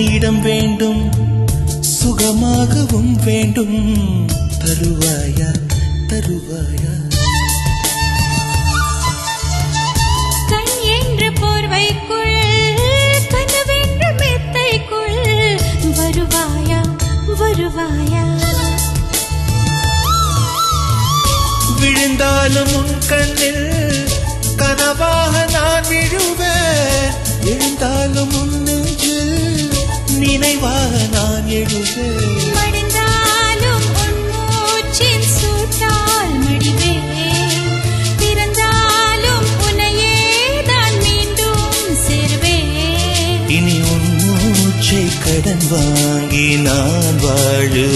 இடம் வேண்டும், சுகமாகவும் வேண்டும். தருவாயா தருவாயா? கண் என்ற போர்வைக்குள் கனவென்ற மெத்தைக்குள் வருவாயா வருவாயா? விழுந்தாலும் உன் கண்ணில் கனவாக நான் விழுவேன். எழுந்தாலும் உன் நெஞ்சில் நினைவாக நான் எழுவேன். மடிந்தாலும் உன் மூச்சின் சூட்டால் மடிவேன். பிறந்தாலும் உன்னையே தான் மீண்டும் சேர்வேன். இனி உன் மூச்சை கடன் வாங்கி நான் வாழுவேன்.